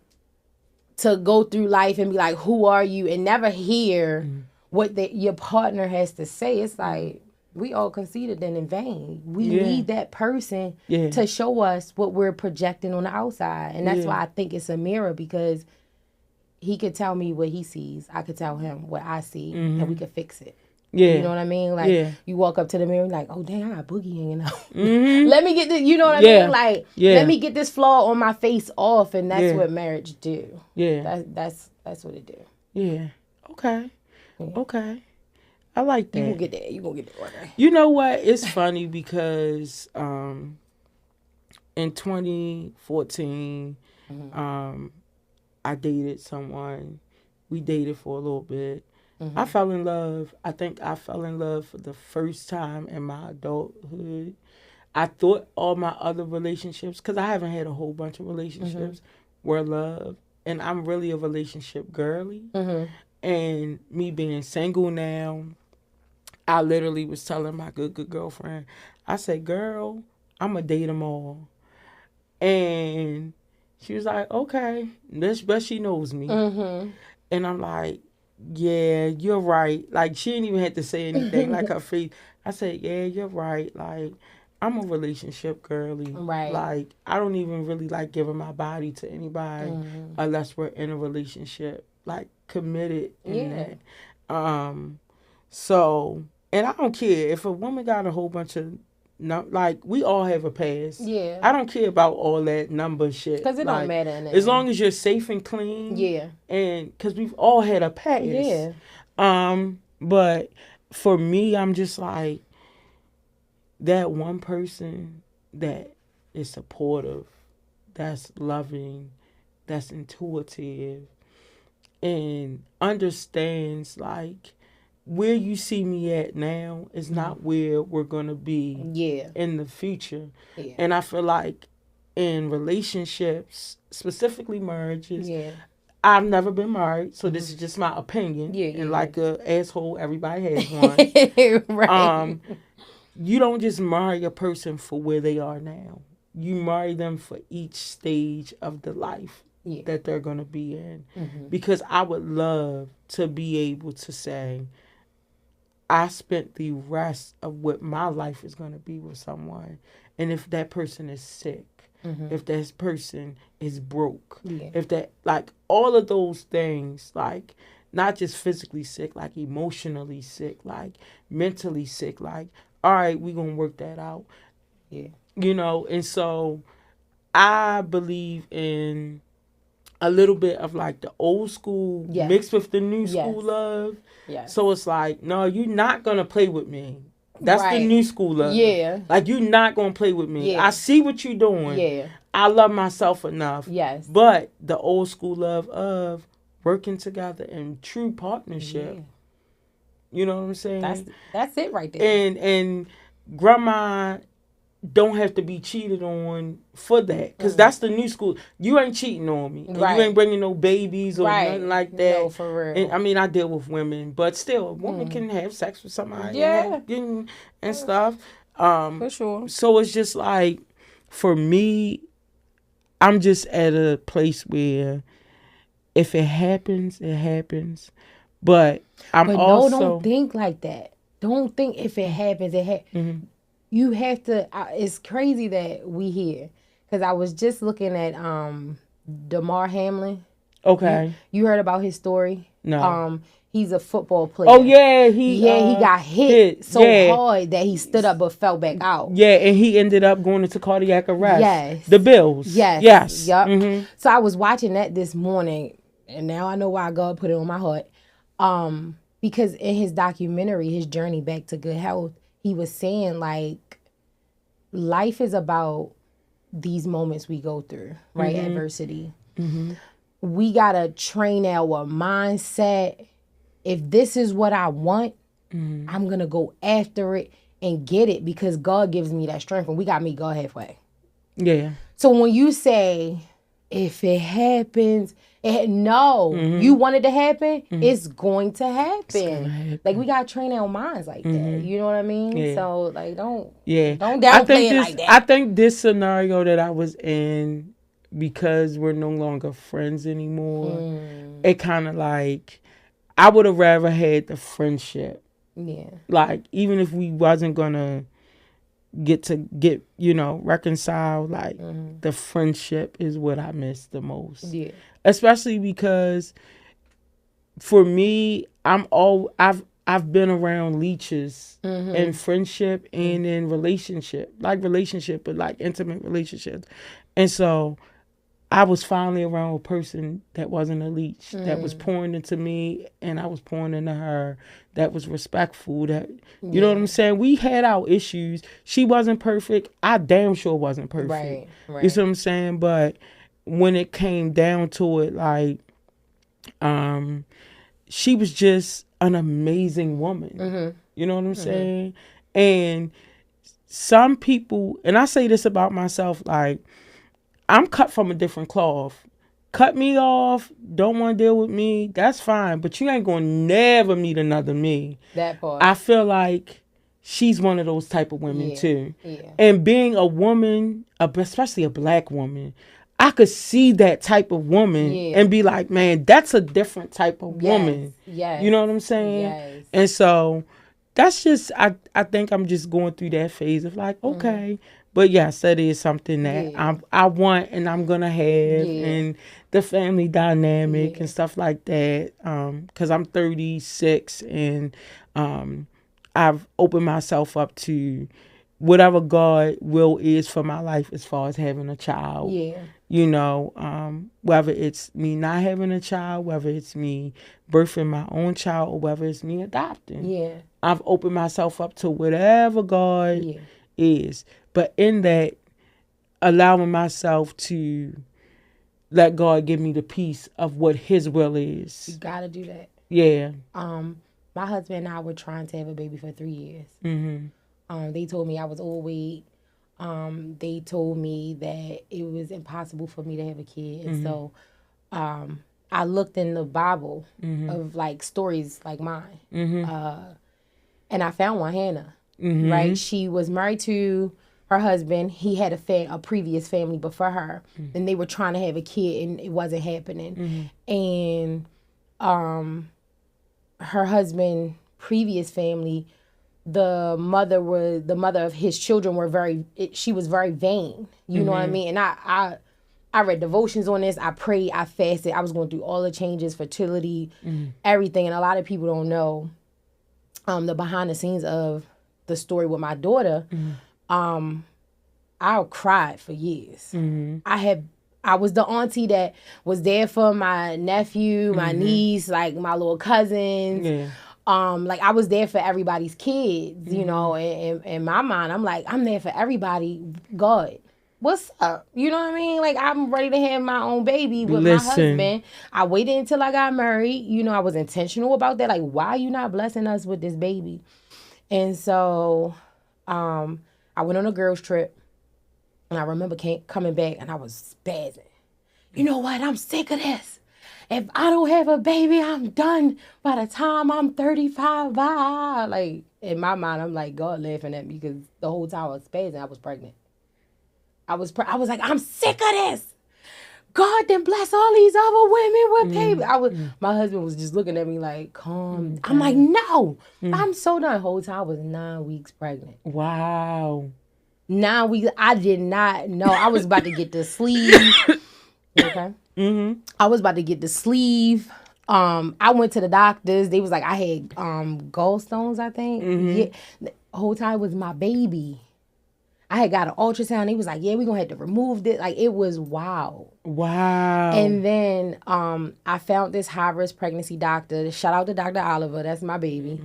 Speaker 2: to go through life and be like, who are you? And never hear what your partner has to say. It's like, we all conceited and in vain. We need that person to show us what we're projecting on the outside. And that's why I think it's a mirror, because he could tell me what he sees. I could tell him what I see, and we could fix it. Yeah. You know what I mean? Like, you walk up to the mirror and like, oh, dang, I got boogie hanging out. Let me get this, you know what I mean? Like, let me get this flaw on my face off, and that's what marriage do. Yeah. That's what it do.
Speaker 1: Yeah. Okay. Yeah. Okay. I like that.
Speaker 2: You gonna get that. You gonna get that one day.
Speaker 1: You know what? It's funny because in 2014, I dated someone. We dated for a little bit. I fell in love. I think I fell in love for the first time in my adulthood. I thought all my other relationships, because I haven't had a whole bunch of relationships, were love. And I'm really a relationship girly. And me being single now, I literally was telling my good girlfriend, I said, girl, I'm going to date them all. And she was like, okay. But she knows me. And I'm like, yeah, you're right. Like, she didn't even have to say anything. Like, her face. I said, yeah, you're right. Like, I'm a relationship girly.
Speaker 2: Right.
Speaker 1: Like, I don't even really like giving my body to anybody unless we're in a relationship. Like, committed in that. So, and I don't care if a woman got a whole bunch of, no, like, we all have a past.
Speaker 2: Yeah.
Speaker 1: I don't care about all that number shit.
Speaker 2: Because it
Speaker 1: like,
Speaker 2: don't matter in the
Speaker 1: as
Speaker 2: end.
Speaker 1: long as you're safe and clean.
Speaker 2: Yeah.
Speaker 1: And because we've all had a past.
Speaker 2: Yeah.
Speaker 1: But for me, I'm just like, that one person that is supportive, that's loving, that's intuitive, and understands, like, where you see me at now is not where we're going to be in the future. Yeah. And I feel like in relationships, specifically marriages, I've never been married, so this is just my opinion. And like a asshole, everybody has one. Right. You don't just marry a person for where they are now. You marry them for each stage of the life that they're going to be in. Because I would love to be able to say, I spent the rest of what my life is going to be with someone. And if that person is sick, if that person is broke, if that, like, all of those things, like, not just physically sick, like emotionally sick, like mentally sick, like, all right, we're going to work that out. Yeah. You know, and so I believe in a little bit of like the old school mixed with the new school love. Yeah. So it's like, no, you're not going to play with me. That's the new school love. Yeah. Like, you're not going to play with me. Yeah. I see what you're doing. Yeah. I love myself enough. Yes. But the old school love of working together in true partnership. Yeah. You know what I'm saying?
Speaker 2: That's it right there.
Speaker 1: And grandma don't have to be cheated on for that, because that's the new school. You ain't cheating on me. And you ain't bringing no babies or nothing like that.
Speaker 2: No, for real.
Speaker 1: And, I mean, I deal with women, but still, a woman can have sex with somebody and stuff.
Speaker 2: For sure.
Speaker 1: So it's just like, for me, I'm just at a place where if it happens, it happens. But
Speaker 2: don't think like that. Don't think if it happens, it happens. You have to. It's crazy that we here, because I was just looking at Damar Hamlin.
Speaker 1: Okay.
Speaker 2: You heard about his story?
Speaker 1: No.
Speaker 2: He's a football player.
Speaker 1: Oh yeah,
Speaker 2: he got hit so hard that he stood up but fell back out.
Speaker 1: Yeah, and he ended up going into cardiac arrest.
Speaker 2: Yes.
Speaker 1: The Bills. Yes.
Speaker 2: Yep. Mm-hmm. So I was watching that this morning, and now I know why God put it on my heart. Because in his documentary, his journey back to good health, he was saying, like, life is about these moments we go through, right? Adversity. We gotta train our mindset. If this is what I want, I'm gonna go after it and get it, because God gives me that strength, and we got to meet God halfway.
Speaker 1: Yeah.
Speaker 2: So when you say, if it happens, you want it to happen, it's going to happen. Like, we gotta train our minds like that. You know what I mean? Yeah. So, like, don't downplay it like that.
Speaker 1: I think this scenario that I was in, because we're no longer friends anymore, it kind of like, I would have rather had the friendship. Yeah. Like, even if we wasn't gonna get reconcile, like, the friendship is what I miss the most. Yeah. Especially because for me, I've been around leeches in friendship and in relationship, but like intimate relationships. And so I was finally around a person that wasn't a leech, that was pouring into me and I was pouring into her, that was respectful, that, you know what I'm saying? We had our issues. She wasn't perfect. I damn sure wasn't perfect. Right. You see what I'm saying? But when it came down to it, like, she was just an amazing woman. You know what I'm saying? And some people, and I say this about myself, like, I'm cut from a different cloth. Cut me off, don't want to deal with me, that's fine. But you ain't going to never meet another me.
Speaker 2: That part.
Speaker 1: I feel like she's one of those type of women too. Yeah. And being a woman, especially a black woman, I could see that type of woman and be like, man, that's a different type of woman.
Speaker 2: Yes.
Speaker 1: You know what I'm saying? Yes. And so that's just, I think I'm just going through that phase of like, okay, But yes, that is something that I want and I'm gonna have, and the family dynamic and stuff like that. Because I'm 36 and I've opened myself up to whatever God will is for my life as far as having a child.
Speaker 2: Yeah.
Speaker 1: You know, whether it's me not having a child, whether it's me birthing my own child, or whether it's me adopting.
Speaker 2: Yeah.
Speaker 1: I've opened myself up to whatever God is. But in that, allowing myself to let God give me the peace of what His will is.
Speaker 2: You gotta do that.
Speaker 1: Yeah.
Speaker 2: My husband and I were trying to have a baby for 3 years. They told me I was overweight. They told me that it was impossible for me to have a kid. And so I looked in the Bible of like stories like mine. And I found one, Hannah. Right? She was married to her husband. He had a previous family before her. And they were trying to have a kid and it wasn't happening. And her husband, previous family, the mother of his children she was very vain. You know what I mean? And I read devotions on this. I prayed, I fasted. I was going through all the changes, fertility, everything. And a lot of people don't know the behind the scenes of the story with my daughter. I cried for years. I was the auntie that was there for my nephew, my niece, like my little cousins.
Speaker 1: Yeah.
Speaker 2: Like I was there for everybody's kids, you know, and in my mind, I'm like, I'm there for everybody. God, what's up? You know what I mean? Like I'm ready to have my own baby with my husband. I waited until I got married. You know, I was intentional about that. Like, why are you not blessing us with this baby? And so I went on a girls trip and I remember coming back and I was spazzing. You know what? I'm sick of this. If I don't have a baby, I'm done by the time I'm 35. Bye. Like, in my mind, I'm like, God laughing at me because the whole time I was spazzing, I was pregnant. I was like, I'm sick of this. God then bless all these other women with baby. My husband was just looking at me like, calm. I'm like, no, I'm so done. The whole time I was 9 weeks pregnant.
Speaker 1: Wow.
Speaker 2: 9 weeks. I did not know. I was about to get the sleeve. Okay. I was about to get the sleeve. I went to the doctors. They was like, I had gallstones, I think. Yeah. The whole time it was my baby. I had got an ultrasound. They was like, yeah, we're going to have to remove this. Like, it was wild.
Speaker 1: Wow.
Speaker 2: And then I found this high-risk pregnancy doctor. Shout out to Dr. Oliver. That's my baby.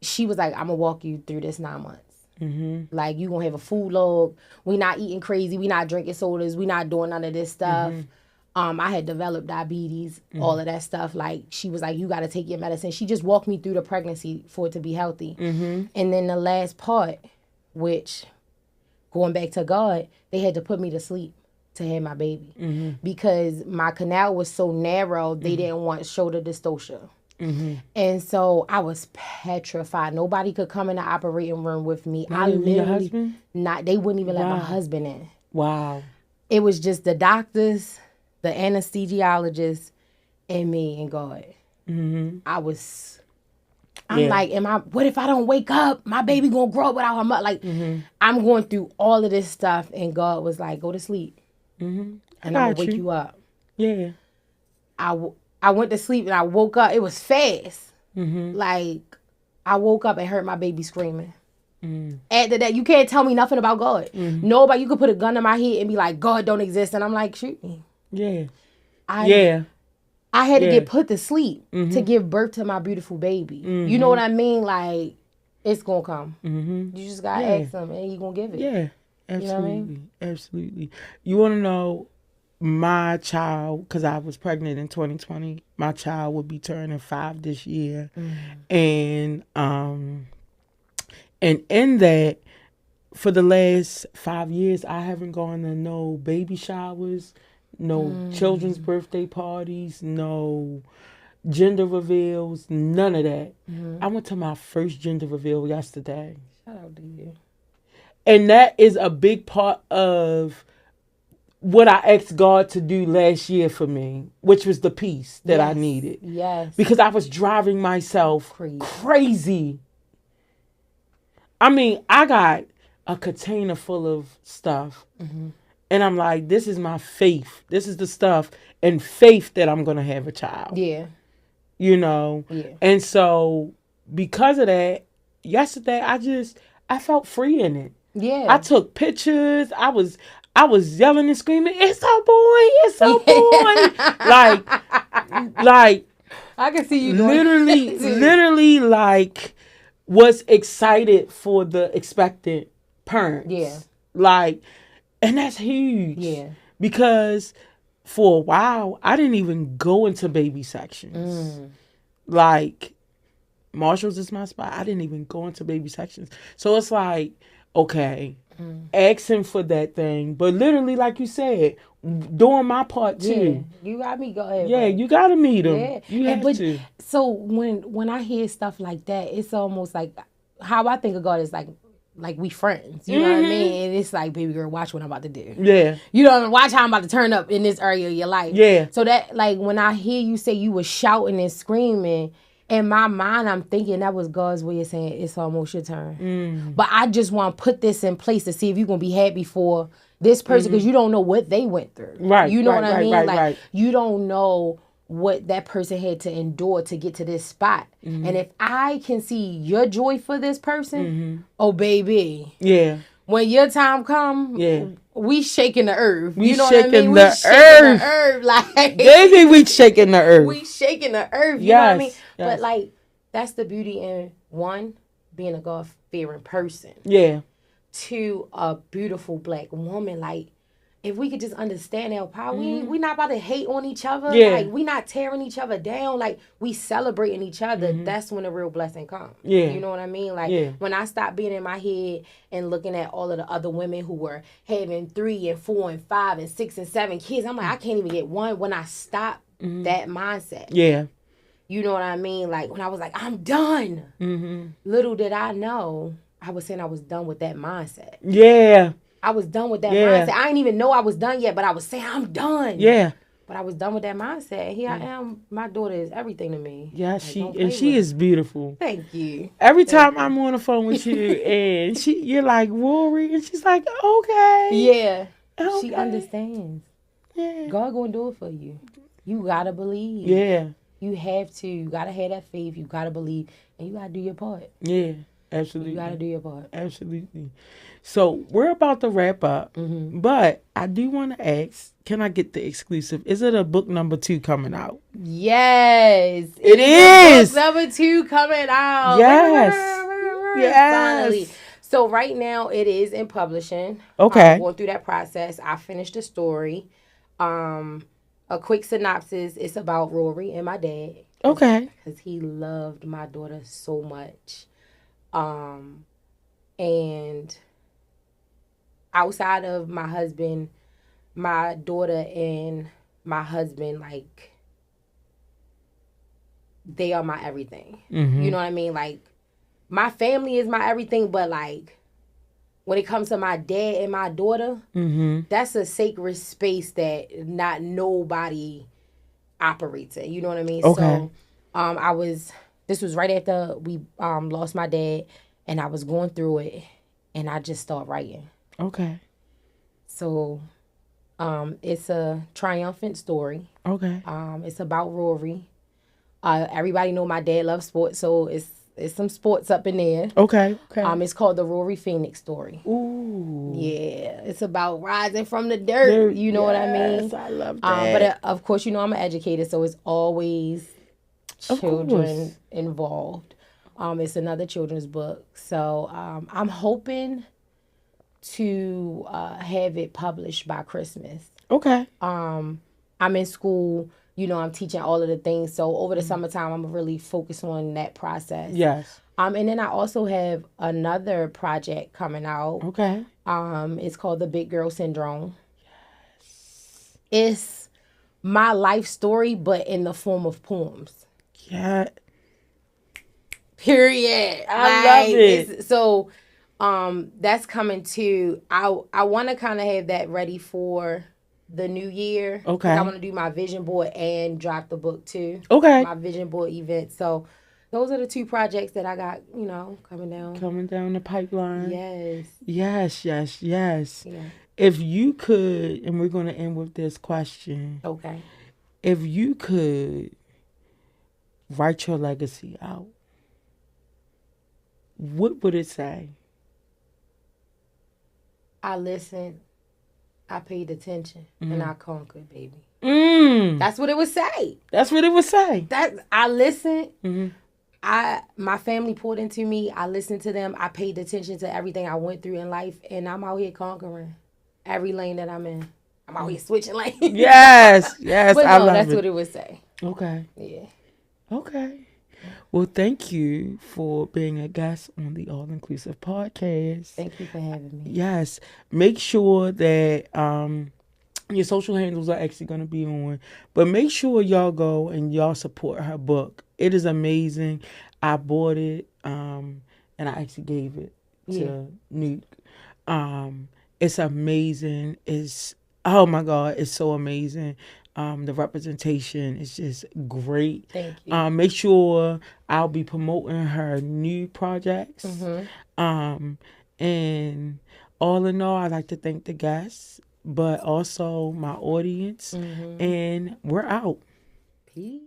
Speaker 2: She was like, I'm going to walk you through this 9 months. Like, you going to have a food log. We not eating crazy. We not drinking sodas. We not doing none of this stuff. I had developed diabetes, all of that stuff. Like, she was like, you got to take your medicine. She just walked me through the pregnancy for it to be healthy. And then the last part, which, going back to God, they had to put me to sleep to have my baby. Because my canal was so narrow, they didn't want shoulder dystocia. And so I was petrified. Nobody could come in the operating room with me.
Speaker 1: Not even your husband?
Speaker 2: They wouldn't even let my husband in.
Speaker 1: Wow.
Speaker 2: It was just the doctors, the anesthesiologist, and me and God. I'm like, what if I don't wake up? My baby gonna grow up without her mother. Like, I'm going through all of this stuff, and God was like, go to sleep. And I'm gonna wake you up. Yeah. I went to sleep and I woke up. It was fast. Like, I woke up and heard my baby screaming. After that, you can't tell me nothing about God. Nobody, you could put a gun in my head and be like, God don't exist. And I'm like, shoot me. Yeah. I had to get put to sleep to give birth to my beautiful baby. You know what I mean? Like, it's going to come. You just got to ask him and he going to give it.
Speaker 1: Yeah, absolutely.
Speaker 2: You know what I mean?
Speaker 1: Absolutely. You want to know, my child, because I was pregnant in 2020, my child will be turning 5 this year. And in that, for the last 5 years, I haven't gone to no baby showers, no children's birthday parties, no gender reveals, none of that. I went to my first gender reveal yesterday.
Speaker 2: Shout out to you.
Speaker 1: And that is a big part of what I asked God to do last year for me, which was the peace that I needed.
Speaker 2: Yes.
Speaker 1: Because I was driving myself crazy. I mean, I got a container full of stuff. And I'm like, this is my faith. This is the stuff and faith that I'm going to have a child.
Speaker 2: Yeah.
Speaker 1: You know?
Speaker 2: Yeah.
Speaker 1: And so because of that, yesterday I felt free in it.
Speaker 2: Yeah.
Speaker 1: I took pictures. I was yelling and screaming, it's a boy, it's a boy. like
Speaker 2: I can see you
Speaker 1: literally like was excited for the expectant parents.
Speaker 2: Yeah.
Speaker 1: Like, and that's huge.
Speaker 2: Yeah.
Speaker 1: Because for a while I didn't even go into baby sections. Like, Marshall's is my spot. I didn't even go into baby sections. So it's like, okay, asking for that thing. But literally, like you said, doing my part too.
Speaker 2: Yeah. You got me. Go ahead.
Speaker 1: Yeah,
Speaker 2: bro.
Speaker 1: you got to meet them.
Speaker 2: Yeah.
Speaker 1: You have to.
Speaker 2: So when I hear stuff like that, it's almost like how I think of God is like we friends. You know what I mean? And it's like, baby girl, watch what I'm about to do.
Speaker 1: Yeah.
Speaker 2: You know, watch how I'm about to turn up in this area of your life.
Speaker 1: Yeah.
Speaker 2: So that, like, when I hear you say you were shouting and screaming, in my mind, I'm thinking that was God's way of saying it's almost your turn. But I just want to put this in place to see if you're going to be happy for this person, because you don't know what they went through.
Speaker 1: Right.
Speaker 2: You know what I mean?
Speaker 1: Right.
Speaker 2: You don't know what that person had to endure to get to this spot. And if I can see your joy for this person, oh, baby.
Speaker 1: Yeah.
Speaker 2: When your time come, we shaking the earth.
Speaker 1: We
Speaker 2: you know
Speaker 1: shaking
Speaker 2: what I mean?
Speaker 1: the
Speaker 2: we shaking the earth. Like,
Speaker 1: baby, we shaking the earth.
Speaker 2: we shaking the earth. You know what I mean? But like, that's the beauty in one, being a God-fearing person.
Speaker 1: Yeah.
Speaker 2: Two, a beautiful black woman. Like, if we could just understand our power, we not about to hate on each other.
Speaker 1: Yeah.
Speaker 2: Like, we not tearing each other down. Like, we celebrating each other. That's when the real blessing comes.
Speaker 1: Yeah.
Speaker 2: You know what I mean? Like, when I stopped being in my head and looking at all of the other women who were having 3 and 4 and 5 and 6 and 7 kids, I'm like, I can't even get one. When I stopped that mindset.
Speaker 1: Yeah.
Speaker 2: You know what I mean? Like, when I was like, I'm done. Little did I know, I was saying I was done with that mindset.
Speaker 1: Yeah.
Speaker 2: I was done with that mindset. I didn't even know I was done yet, but I was saying I'm done.
Speaker 1: Yeah.
Speaker 2: But I was done with that mindset. And here I am. My daughter is everything to me.
Speaker 1: Yeah,
Speaker 2: like,
Speaker 1: she is beautiful.
Speaker 2: Thank you.
Speaker 1: Every time I'm on the phone with you and you're like, Rory, and she's like, okay.
Speaker 2: Yeah.
Speaker 1: Okay.
Speaker 2: She understands.
Speaker 1: Yeah.
Speaker 2: God gonna do it for you. You gotta believe.
Speaker 1: Yeah.
Speaker 2: You have to. You gotta have that faith. You gotta believe. And you gotta do your part.
Speaker 1: Yeah, absolutely.
Speaker 2: You gotta do your part.
Speaker 1: Absolutely. So we're about to wrap up, but I do want to ask, can I get the exclusive? Is it a book number 2 coming out?
Speaker 2: Yes.
Speaker 1: It is.
Speaker 2: Book number 2 coming out.
Speaker 1: Yes. Yes.
Speaker 2: Finally. So right now it is in publishing.
Speaker 1: Okay.
Speaker 2: I'm going through that process. I finished the story. A quick synopsis. It's about Rory and my dad.
Speaker 1: Okay.
Speaker 2: Because he loved my daughter so much. And outside of my husband, my daughter and my husband, like, they are my everything. You know what I mean? Like, my family is my everything, but like, when it comes to my dad and my daughter, that's a sacred space that not nobody operates in. You know what I mean?
Speaker 1: Okay.
Speaker 2: So, this was right after we lost my dad, and I was going through it, and I just started writing. Okay. So, it's a triumphant story. Okay. It's about Rory. Everybody know my dad loves sports, so it's some sports up in there. Okay. It's called the Rory Phoenix story. Ooh. Yeah. It's about rising from the dirt. You know what I mean?
Speaker 1: Yes, I love that.
Speaker 2: But of course, you know I'm an educator, so it's always children involved. It's another children's book. So I'm hoping to have it published by Christmas. Okay. I'm in school. You know, I'm teaching all of the things. So over the summertime, I'm really focused on that process. Yes. And then I also have another project coming out. Okay. It's called The Big Girl Syndrome. Yes. It's my life story, but in the form of poems. Yeah. Period.
Speaker 1: I love it.
Speaker 2: So, that's coming too. I want to kind of have that ready for the new year. Okay. I want to do my vision board and drop the book too. Okay. My vision board event. So Those are the two projects that I got,
Speaker 1: coming down the pipeline.
Speaker 2: Yes.
Speaker 1: Yes, yes, yes.
Speaker 2: Yeah.
Speaker 1: If you could, and we're going to end with this question.
Speaker 2: Okay.
Speaker 1: If you could write your legacy out, what would it say?
Speaker 2: I listened, I paid attention, and I conquered, baby. That's what it would say.
Speaker 1: That's what it would say.
Speaker 2: I listened. My family poured into me. I listened to them. I paid attention to everything I went through in life, and I'm out here conquering every lane that I'm in. I'm out here switching lanes.
Speaker 1: Yes, yes.
Speaker 2: But no, that's what it would say.
Speaker 1: Okay.
Speaker 2: Yeah.
Speaker 1: Okay. Well, thank you for being a guest on the All Inclusive Podcast.
Speaker 2: Thank you for having me.
Speaker 1: Yes. Make sure that your social handles are actually going to be on. But make sure y'all go and y'all support her book. It is amazing. I bought it and I actually gave it to Nuke. It's amazing. Oh my God, it's so amazing. The representation is just great.
Speaker 2: Thank you.
Speaker 1: Make sure I'll be promoting her new projects. And all in all, I'd like to thank the guests, but also my audience. And we're out.
Speaker 2: Peace.